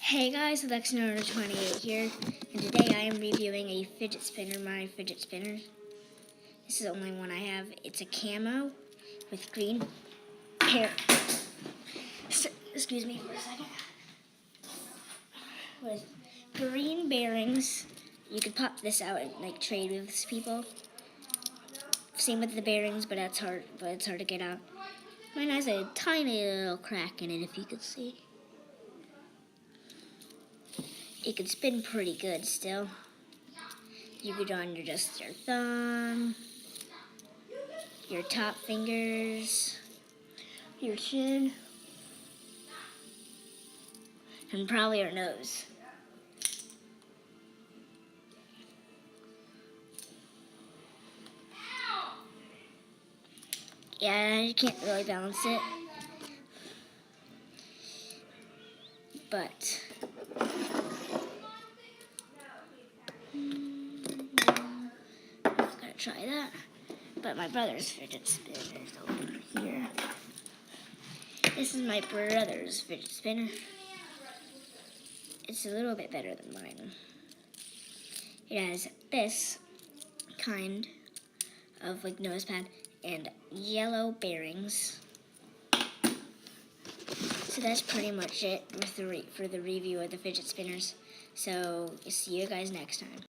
Hey guys, Alexander28 here, and today I am reviewing a fidget spinner, my fidget spinner. This is the only one I have. It's a camo with green hair. Excuse me for a second. With green bearings. You could pop this out and trade with people. Same with the bearings, but it's hard to get out. Mine has a tiny little crack in it, if you could see. It could spin pretty good still. You could on just your thumb, your top fingers, your chin, and probably your nose. Yeah, you can't really balance it, but I'm not gonna try that. But my brother's fidget spinner is over here. This is my brother's fidget spinner. It's a little bit better than mine. It has this kind of nose pad and yellow bearings. So that's pretty much it for the review of the fidget spinners. So see you guys next time.